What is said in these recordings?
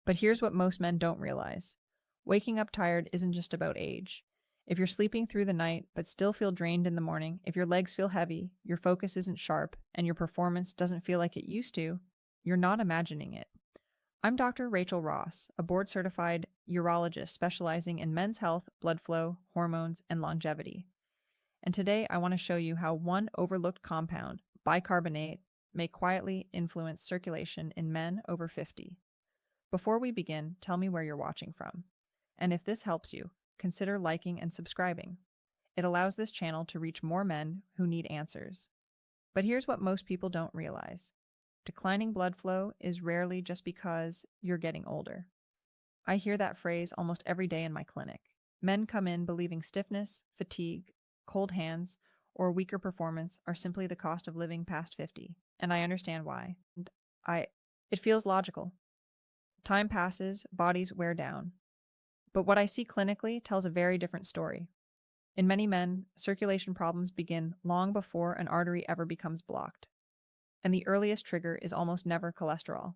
But here's what most men don't realize. Waking up tired isn't just about age. If you're sleeping through the night but still feel drained in the morning, if your legs feel heavy, your focus isn't sharp, and your performance doesn't feel like it used to, you're not imagining it. I'm Dr. Rachel Ross, a board-certified urologist specializing in men's health, blood flow, hormones, and longevity. And today I want to show you how one overlooked compound, bicarbonate, may quietly influence circulation in men over 50. Before we begin, tell me where you're watching from. And if this helps you, consider liking and subscribing. It allows this channel to reach more men who need answers. But here's what most people don't realize. Declining blood flow is rarely just because you're getting older. I hear that phrase almost every day in my clinic. Men come in believing stiffness, fatigue, cold hands, or weaker performance are simply the cost of living past 50, and I understand why. It feels logical. Time passes, bodies wear down. But what I see clinically tells a very different story. In many men, circulation problems begin long before an artery ever becomes blocked. And the earliest trigger is almost never cholesterol.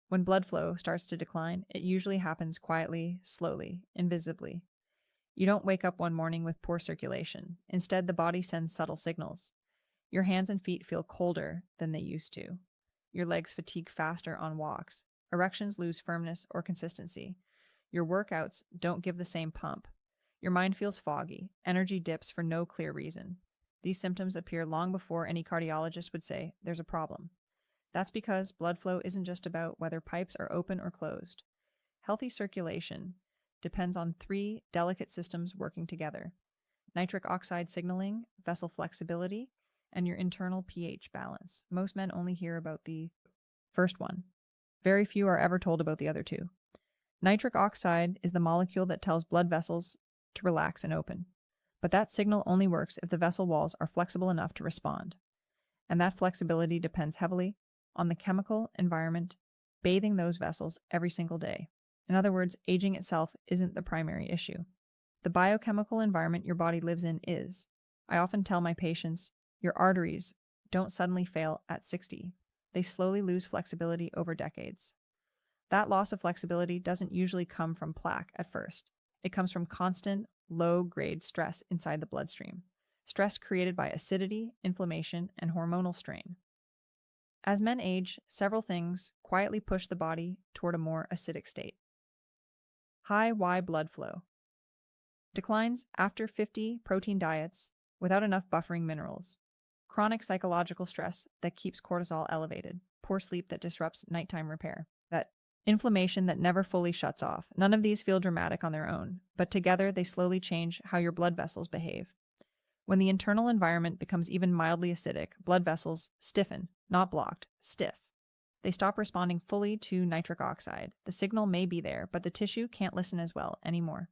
When blood flow starts to decline, it usually happens quietly, slowly, invisibly. You don't wake up one morning with poor circulation. Instead, the body sends subtle signals. Your hands and feet feel colder than they used to. Your legs fatigue faster on walks. Erections lose firmness or consistency. Your workouts don't give the same pump. Your mind feels foggy. Energy dips for no clear reason. These symptoms appear long before any cardiologist would say there's a problem. That's because blood flow isn't just about whether pipes are open or closed. Healthy circulation depends on three delicate systems working together: nitric oxide signaling, vessel flexibility, and your internal pH balance. Most men only hear about the first one. Very few are ever told about the other two. Nitric oxide is the molecule that tells blood vessels to relax and open. But that signal only works if the vessel walls are flexible enough to respond. And that flexibility depends heavily on the chemical environment bathing those vessels every single day. In other words, aging itself isn't the primary issue. The biochemical environment your body lives in is. I often tell my patients, your arteries don't suddenly fail at 60. They slowly lose flexibility over decades. That loss of flexibility doesn't usually come from plaque at first. It comes from constant, low-grade stress inside the bloodstream, stress created by acidity, inflammation, and hormonal strain. As men age, several things quietly push the body toward a more acidic state. High Y blood flow. Declines after 50 protein diets without enough buffering minerals. Chronic psychological stress that keeps cortisol elevated. Poor sleep that disrupts nighttime repair. That inflammation that never fully shuts off. None of these feel dramatic on their own, but together they slowly change how your blood vessels behave. When the internal environment becomes even mildly acidic, blood vessels stiffen, not blocked, stiff. They stop responding fully to nitric oxide. The signal may be there, but the tissue can't listen as well anymore.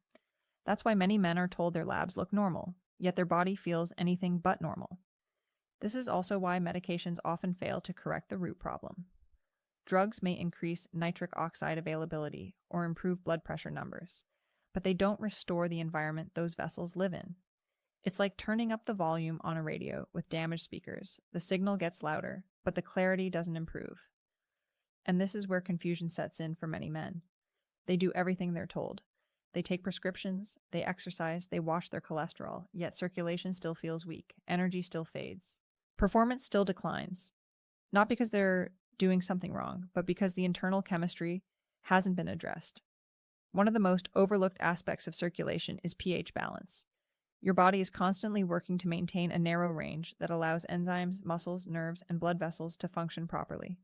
That's why many men are told their labs look normal, yet their body feels anything but normal. This is also why medications often fail to correct the root problem. Drugs may increase nitric oxide availability or improve blood pressure numbers, but they don't restore the environment those vessels live in. It's like turning up the volume on a radio with damaged speakers. The signal gets louder, but the clarity doesn't improve. And this is where confusion sets in for many men. They do everything they're told. They take prescriptions, they exercise, they watch their cholesterol, yet circulation still feels weak, energy still fades. Performance still declines. Not because they're doing something wrong, but because the internal chemistry hasn't been addressed. One of the most overlooked aspects of circulation is pH balance. Your body is constantly working to maintain a narrow range that allows enzymes, muscles, nerves, and blood vessels to function properly.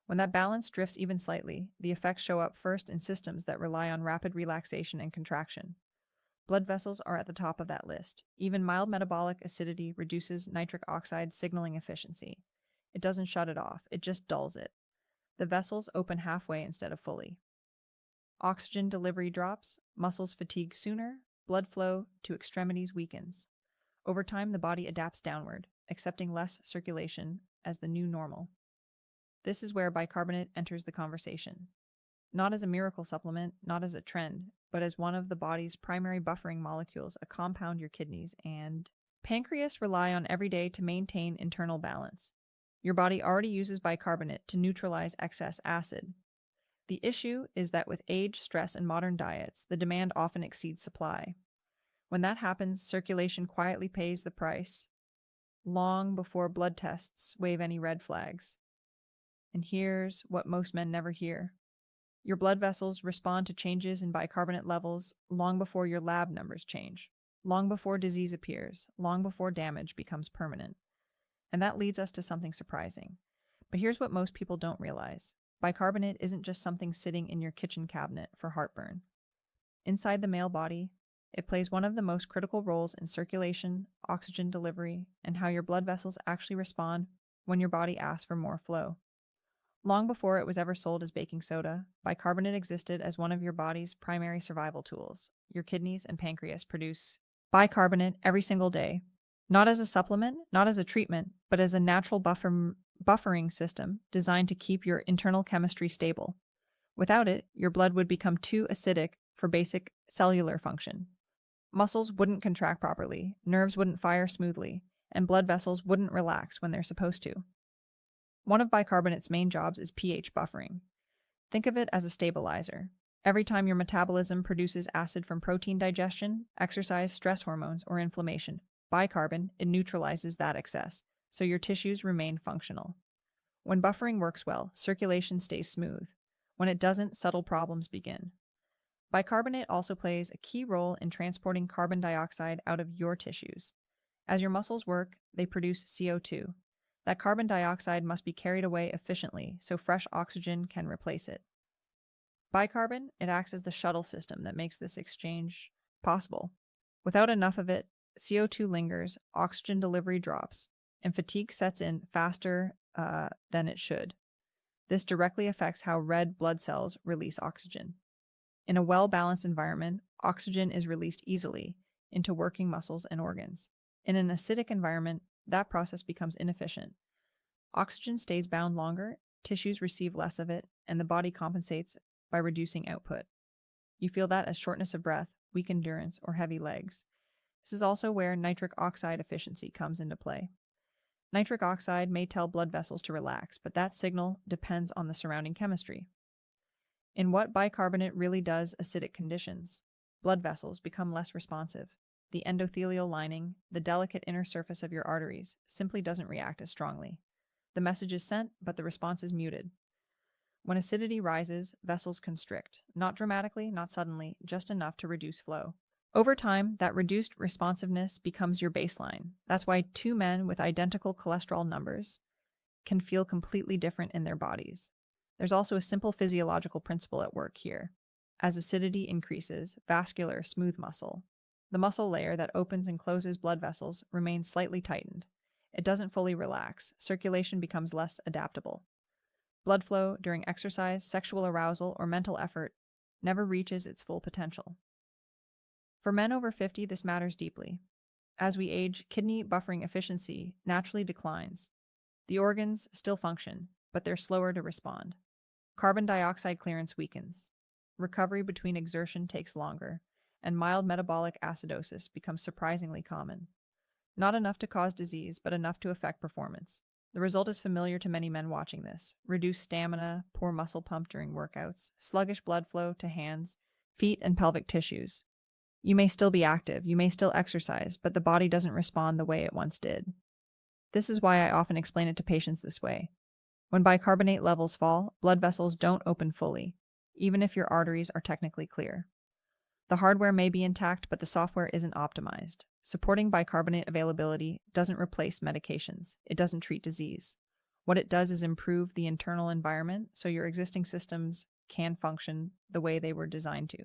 When that balance drifts even slightly, the effects show up first in systems that rely on rapid relaxation and contraction. Blood vessels are at the top of that list. Even mild metabolic acidity reduces nitric oxide signaling efficiency. It doesn't shut it off, it just dulls it. The vessels open halfway instead of fully. Oxygen delivery drops, muscles fatigue sooner, blood flow to extremities weakens. Over time, the body adapts downward, accepting less circulation as the new normal. This is where bicarbonate enters the conversation. Not as a miracle supplement, not as a trend, but as one of the body's primary buffering molecules, a compound your kidneys and pancreas rely on every day to maintain internal balance. Your body already uses bicarbonate to neutralize excess acid. The issue is that with age, stress, and modern diets, the demand often exceeds supply. When that happens, circulation quietly pays the price, long before blood tests wave any red flags. And here's what most men never hear. Your blood vessels respond to changes in bicarbonate levels long before your lab numbers change, long before disease appears, long before damage becomes permanent. And that leads us to something surprising. But here's what most people don't realize. Bicarbonate isn't just something sitting in your kitchen cabinet for heartburn. Inside the male body, it plays one of the most critical roles in circulation, oxygen delivery, and how your blood vessels actually respond when your body asks for more flow. Long before it was ever sold as baking soda, bicarbonate existed as one of your body's primary survival tools. Your kidneys and pancreas produce bicarbonate every single day, not as a supplement, not as a treatment, but as a natural buffering system designed to keep your internal chemistry stable. Without it, your blood would become too acidic for basic cellular function. Muscles wouldn't contract properly, nerves wouldn't fire smoothly, and blood vessels wouldn't relax when they're supposed to. One of bicarbonate's main jobs is pH buffering. Think of it as a stabilizer. Every time your metabolism produces acid from protein digestion, exercise, stress hormones, or inflammation, bicarbonate, it neutralizes that excess, so your tissues remain functional. When buffering works well, circulation stays smooth. When it doesn't, subtle problems begin. Bicarbonate also plays a key role in transporting carbon dioxide out of your tissues. As your muscles work, they produce CO2. That carbon dioxide must be carried away efficiently so fresh oxygen can replace it. Bicarbonate, it acts as the shuttle system that makes this exchange possible. Without enough of it, CO2 lingers, oxygen delivery drops, and fatigue sets in faster than it should. This directly affects how red blood cells release oxygen. In a well-balanced environment, oxygen is released easily into working muscles and organs. In an acidic environment, that process becomes inefficient. Oxygen stays bound longer, tissues receive less of it, and the body compensates by reducing output. You feel that as shortness of breath, weak endurance, or heavy legs. This is also where nitric oxide efficiency comes into play. Nitric oxide may tell blood vessels to relax, but that signal depends on the surrounding chemistry. In what bicarbonate really does acidic conditions, blood vessels become less responsive. The endothelial lining, the delicate inner surface of your arteries, simply doesn't react as strongly. The message is sent, but the response is muted. When acidity rises, vessels constrict, not dramatically, not suddenly, just enough to reduce flow. Over time, that reduced responsiveness becomes your baseline. That's why two men with identical cholesterol numbers can feel completely different in their bodies. There's also a simple physiological principle at work here. As acidity increases, vascular, smooth muscle, the muscle layer that opens and closes blood vessels, remains slightly tightened. It doesn't fully relax. Circulation becomes less adaptable. Blood flow during exercise, sexual arousal, or mental effort never reaches its full potential. For men over 50, this matters deeply. As we age, kidney buffering efficiency naturally declines. The organs still function, but they're slower to respond. Carbon dioxide clearance weakens. Recovery between exertion takes longer, and mild metabolic acidosis becomes surprisingly common. Not enough to cause disease, but enough to affect performance. The result is familiar to many men watching this: reduced stamina, poor muscle pump during workouts, sluggish blood flow to hands, feet, and pelvic tissues. You may still be active, you may still exercise, but the body doesn't respond the way it once did. This is why I often explain it to patients this way. When bicarbonate levels fall, blood vessels don't open fully, even if your arteries are technically clear. The hardware may be intact, but the software isn't optimized. Supporting bicarbonate availability doesn't replace medications. It doesn't treat disease. What it does is improve the internal environment so your existing systems can function the way they were designed to.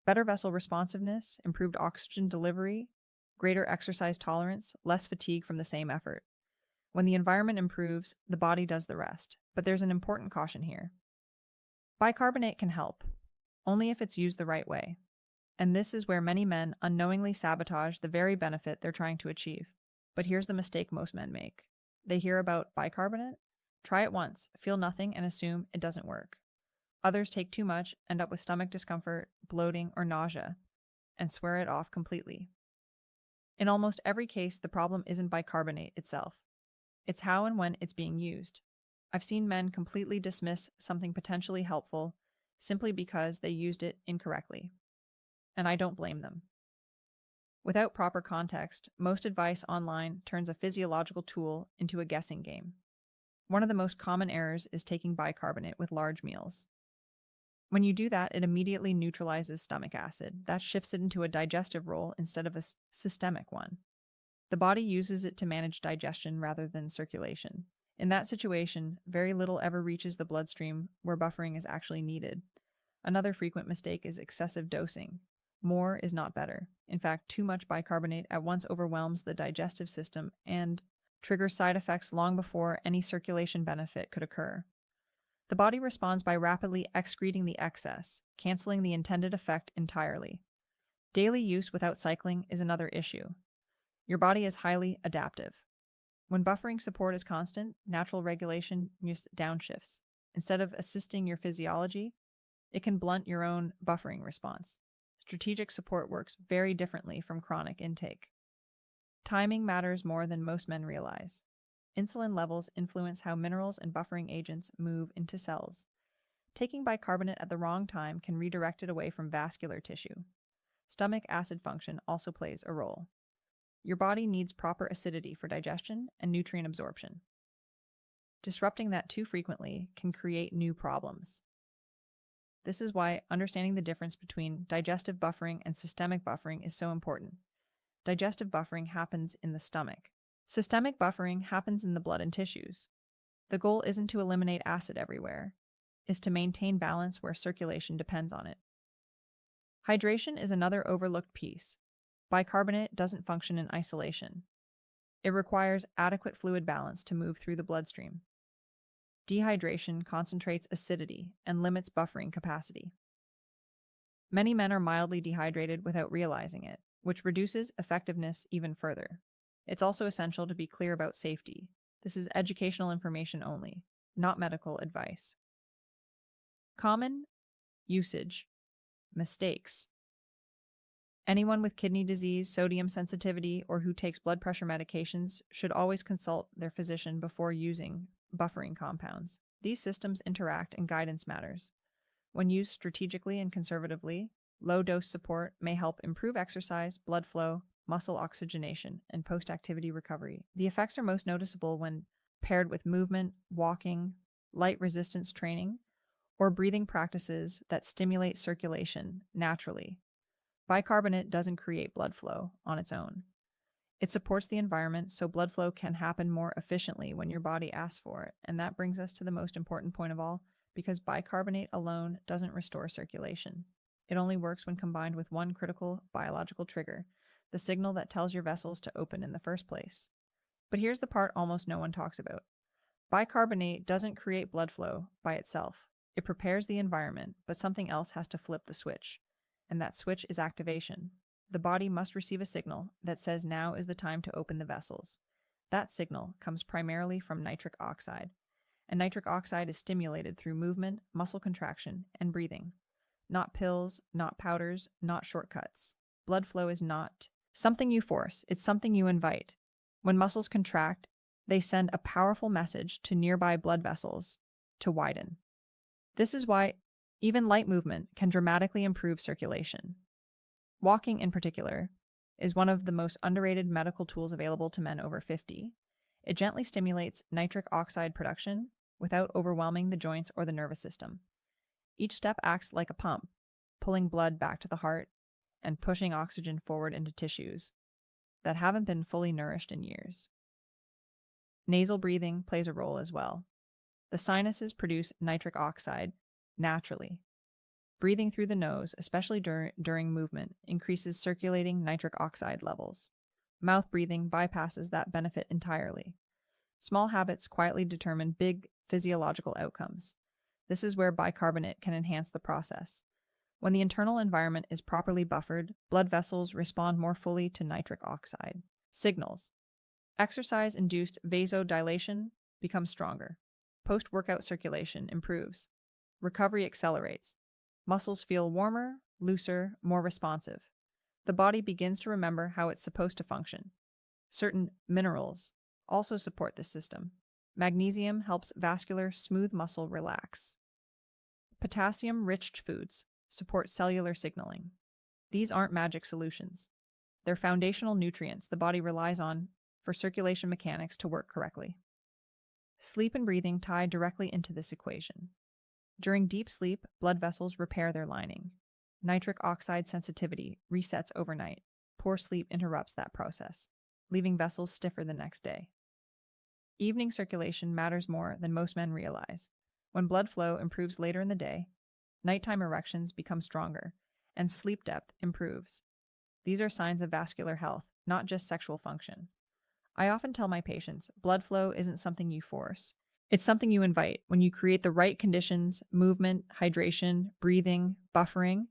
Better vessel responsiveness, improved oxygen delivery, greater exercise tolerance, less fatigue from the same effort. When the environment improves, the body does the rest. But there's an important caution here. Bicarbonate can help, only if it's used the right way. And this is where many men unknowingly sabotage the very benefit they're trying to achieve. But here's the mistake most men make. They hear about bicarbonate, try it once, feel nothing, and assume it doesn't work. Others take too much, end up with stomach discomfort, bloating, or nausea, and swear it off completely. In almost every case, the problem isn't bicarbonate itself. It's how and when it's being used. I've seen men completely dismiss something potentially helpful simply because they used it incorrectly, and I don't blame them. Without proper context, most advice online turns a physiological tool into a guessing game. One of the most common errors is taking bicarbonate with large meals. When you do that, it immediately neutralizes stomach acid. That shifts it into a digestive role instead of a systemic one. The body uses it to manage digestion rather than circulation. In that situation, very little ever reaches the bloodstream where buffering is actually needed. Another frequent mistake is excessive dosing. More is not better. In fact, too much bicarbonate at once overwhelms the digestive system and triggers side effects long before any circulation benefit could occur. The body responds by rapidly excreting the excess, canceling the intended effect entirely. Daily use without cycling is another issue. Your body is highly adaptive. When buffering support is constant, natural regulation just downshifts. Instead of assisting your physiology, it can blunt your own buffering response. Strategic support works very differently from chronic intake. Timing matters more than most men realize. Insulin levels influence how minerals and buffering agents move into cells. Taking bicarbonate at the wrong time can redirect it away from vascular tissue. Stomach acid function also plays a role. Your body needs proper acidity for digestion and nutrient absorption. Disrupting that too frequently can create new problems. This is why understanding the difference between digestive buffering and systemic buffering is so important. Digestive buffering happens in the stomach. Systemic buffering happens in the blood and tissues. The goal isn't to eliminate acid everywhere, it's to maintain balance where circulation depends on it. Hydration is another overlooked piece. Bicarbonate doesn't function in isolation. It requires adequate fluid balance to move through the bloodstream. Dehydration concentrates acidity and limits buffering capacity. Many men are mildly dehydrated without realizing it, which reduces effectiveness even further. It's also essential to be clear about safety. This is educational information only, not medical advice. Common usage mistakes. Anyone with kidney disease, sodium sensitivity, or who takes blood pressure medications should always consult their physician before using buffering compounds. These systems interact and guidance matters. When used strategically and conservatively, low-dose support may help improve exercise, blood flow, muscle oxygenation, and post-activity recovery. The effects are most noticeable when paired with movement, walking, light resistance training, or breathing practices that stimulate circulation naturally. Bicarbonate doesn't create blood flow on its own. It supports the environment so blood flow can happen more efficiently when your body asks for it, and that brings us to the most important point of all, because bicarbonate alone doesn't restore circulation. It only works when combined with one critical biological trigger, the signal that tells your vessels to open in the first place. But here's the part almost no one talks about. Bicarbonate doesn't create blood flow by itself. It prepares the environment, but something else has to flip the switch, and that switch is activation. The body must receive a signal that says now is the time to open the vessels. That signal comes primarily from nitric oxide, and nitric oxide is stimulated through movement, muscle contraction, and breathing. Not pills, not powders, not shortcuts. Blood flow is not something you force, it's something you invite. When muscles contract, they send a powerful message to nearby blood vessels to widen. This is why even light movement can dramatically improve circulation. Walking, in particular, is one of the most underrated medical tools available to men over 50. It gently stimulates nitric oxide production without overwhelming the joints or the nervous system. Each step acts like a pump, pulling blood back to the heart and pushing oxygen forward into tissues that haven't been fully nourished in years. Nasal breathing plays a role as well. The sinuses produce nitric oxide naturally. Breathing through the nose, especially during movement, increases circulating nitric oxide levels. Mouth breathing bypasses that benefit entirely. Small habits quietly determine big physiological outcomes. This is where bicarbonate can enhance the process. When the internal environment is properly buffered, blood vessels respond more fully to nitric oxide. Signals. Exercise-induced vasodilation becomes stronger. Post-workout circulation improves. Recovery accelerates. Muscles feel warmer, looser, more responsive. The body begins to remember how it's supposed to function. Certain minerals also support this system. Magnesium helps vascular, smooth muscle relax. Potassium-rich foods support cellular signaling. These aren't magic solutions. They're foundational nutrients the body relies on for circulation mechanics to work correctly. Sleep and breathing tie directly into this equation. During deep sleep, blood vessels repair their lining. Nitric oxide sensitivity resets overnight. Poor sleep interrupts that process, leaving vessels stiffer the next day. Evening circulation matters more than most men realize. When blood flow improves later in the day, nighttime erections become stronger, and sleep depth improves. These are signs of vascular health, not just sexual function. I often tell my patients, blood flow isn't something you force. It's something you invite. When you create the right conditions, movement, hydration, breathing, buffering,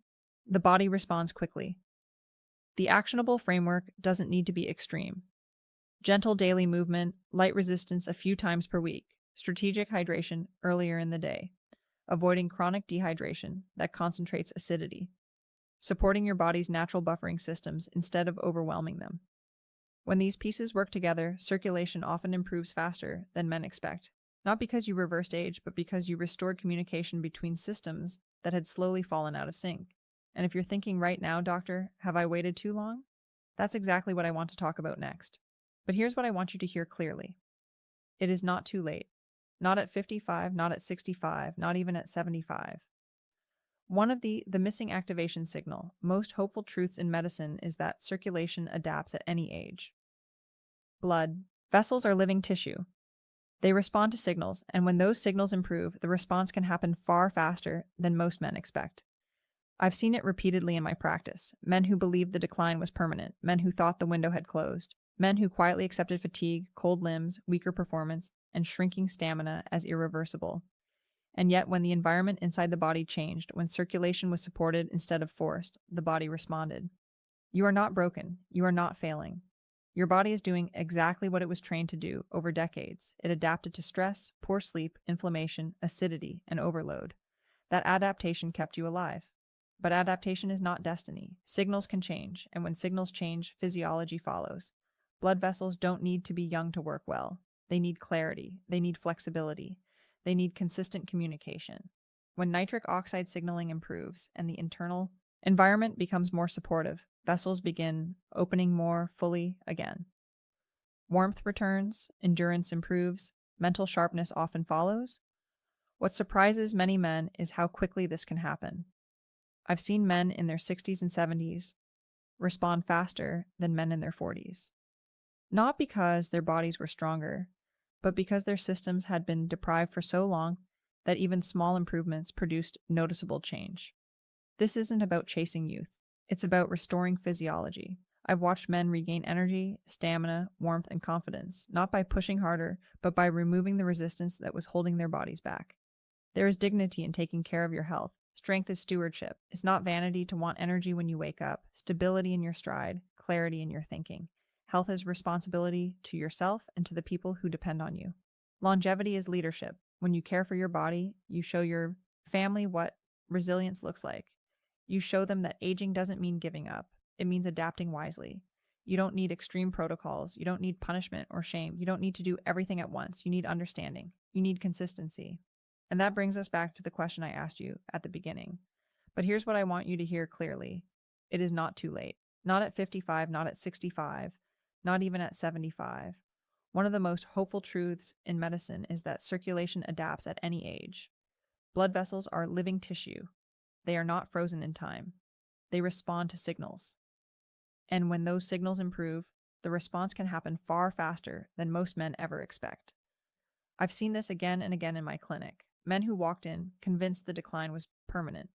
the body responds quickly. The actionable framework doesn't need to be extreme. Gentle daily movement, light resistance a few times per week, strategic hydration earlier in the day, avoiding chronic dehydration that concentrates acidity, supporting your body's natural buffering systems instead of overwhelming them. When these pieces work together, circulation often improves faster than men expect, not because you reversed age, but because you restored communication between systems that had slowly fallen out of sync. And if you're thinking right now, doctor, have I waited too long? That's exactly what I want to talk about next. But here's what I want you to hear clearly. It is not too late. Not at 55, not at 65, not even at 75. One of the missing activation signal, most hopeful truths in medicine is that circulation adapts at any age. Blood vessels are living tissue. They respond to signals, and when those signals improve, the response can happen far faster than most men expect. I've seen it repeatedly in my practice. Men who believed the decline was permanent, men who thought the window had closed, men who quietly accepted fatigue, cold limbs, weaker performance, and shrinking stamina as irreversible. And yet, when the environment inside the body changed, when circulation was supported instead of forced, the body responded. You are not broken. You are not failing. Your body is doing exactly what it was trained to do over decades. It adapted to stress, poor sleep, inflammation, acidity, and overload. That adaptation kept you alive. But adaptation is not destiny. Signals can change, and when signals change, physiology follows. Blood vessels don't need to be young to work well. They need clarity. They need flexibility. They need consistent communication. When nitric oxide signaling improves and the internal environment becomes more supportive, vessels begin opening more fully again. Warmth returns, endurance improves, mental sharpness often follows. What surprises many men is how quickly this can happen. I've seen men in their 60s and 70s respond faster than men in their 40s. Not because their bodies were stronger, but because their systems had been deprived for so long that even small improvements produced noticeable change. This isn't about chasing youth. It's about restoring physiology. I've watched men regain energy, stamina, warmth, and confidence, not by pushing harder, but by removing the resistance that was holding their bodies back. There is dignity in taking care of your health. Strength is stewardship. It's not vanity to want energy when you wake up, stability in your stride, clarity in your thinking. Health is responsibility to yourself and to the people who depend on you. Longevity is leadership. When you care for your body, you show your family what resilience looks like. You show them that aging doesn't mean giving up. It means adapting wisely. You don't need extreme protocols. You don't need punishment or shame. You don't need to do everything at once. You need understanding. You need consistency. And that brings us back to the question I asked you at the beginning. But here's what I want you to hear clearly. It is not too late. Not at 55, not at 65, not even at 75. One of the most hopeful truths in medicine is that circulation adapts at any age. Blood vessels are living tissue. They are not frozen in time. They respond to signals. And when those signals improve, the response can happen far faster than most men ever expect. I've seen this again and again in my clinic. Men who walked in convinced the decline was permanent.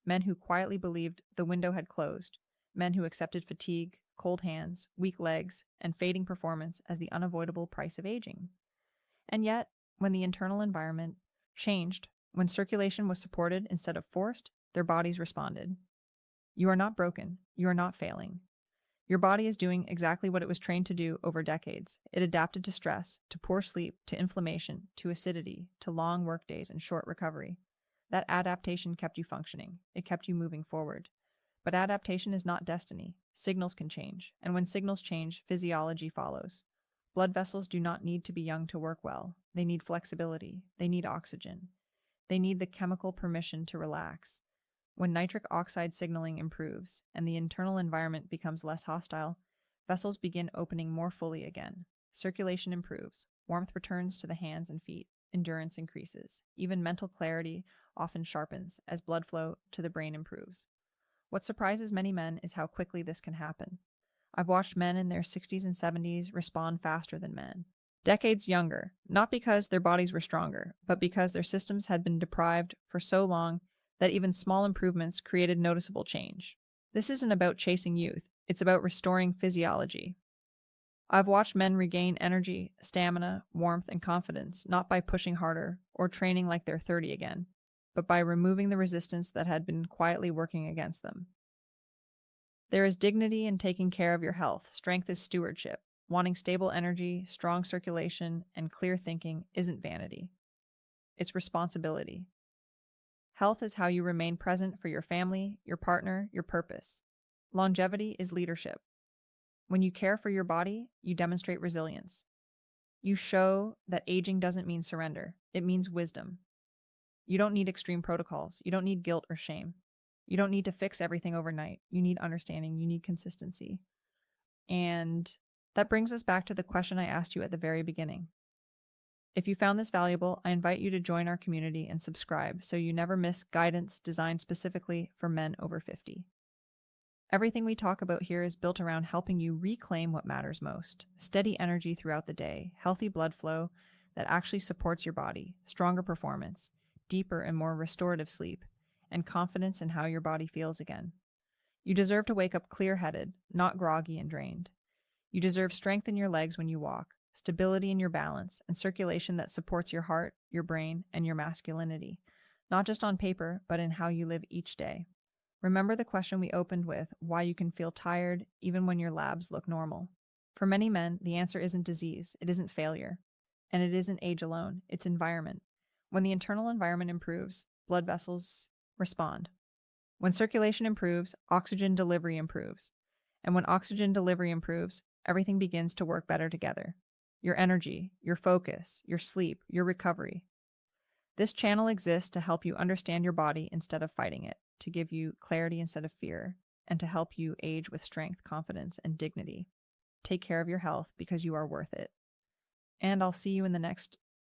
Men who quietly believed the window had closed. Men who accepted fatigue, cold hands, weak legs, and fading performance as the unavoidable price of aging. And yet, when the internal environment changed, when circulation was supported instead of forced, their bodies responded. You are not broken. You are not failing. Your body is doing exactly what it was trained to do over decades. It adapted to stress, to poor sleep, to inflammation, to acidity, to long work days and short recovery. That adaptation kept you functioning. It kept you moving forward. But adaptation is not destiny. Signals can change. And when signals change, physiology follows. Blood vessels do not need to be young to work well. They need flexibility. They need oxygen. They need the chemical permission to relax. When nitric oxide signaling improves and the internal environment becomes less hostile, vessels begin opening more fully again. Circulation improves. Warmth returns to the hands and feet. Endurance increases. Even mental clarity often sharpens as blood flow to the brain improves. What surprises many men is how quickly this can happen. I've watched men in their 60s and 70s respond faster than men. Decades younger, not because their bodies were stronger, but because their systems had been deprived for so long that even small improvements created noticeable change. This isn't about chasing youth, it's about restoring physiology. I've watched men regain energy, stamina, warmth, and confidence, not by pushing harder or training like they're 30 again, but by removing the resistance that had been quietly working against them. There is dignity in taking care of your health. Strength is stewardship. Wanting stable energy, strong circulation, and clear thinking isn't vanity. It's responsibility. Health is how you remain present for your family, your partner, your purpose. Longevity is leadership. When you care for your body, you demonstrate resilience. You show that aging doesn't mean surrender. It means wisdom. You don't need extreme protocols. You don't need guilt or shame. You don't need to fix everything overnight. You need understanding. You need consistency. And that brings us back to the question I asked you at the very beginning. If you found this valuable, I invite you to join our community and subscribe so you never miss guidance designed specifically for men over 50. Everything we talk about here is built around helping you reclaim what matters most: steady energy throughout the day, healthy blood flow that actually supports your body, stronger performance, deeper and more restorative sleep, and confidence in how your body feels again. You deserve to wake up clear-headed, not groggy and drained. You deserve strength in your legs when you walk, stability in your balance, and circulation that supports your heart, your brain, and your masculinity, not just on paper, but in how you live each day. Remember the question we opened with, why you can feel tired even when your labs look normal. For many men, the answer isn't disease, it isn't failure, and it isn't age alone, it's environment. When the internal environment improves, blood vessels respond. When circulation improves, oxygen delivery improves. And when oxygen delivery improves, everything begins to work better together. Your energy, your focus, your sleep, your recovery. This channel exists to help you understand your body instead of fighting it, to give you clarity instead of fear, and to help you age with strength, confidence, and dignity. Take care of your health because you are worth it. And I'll see you in the next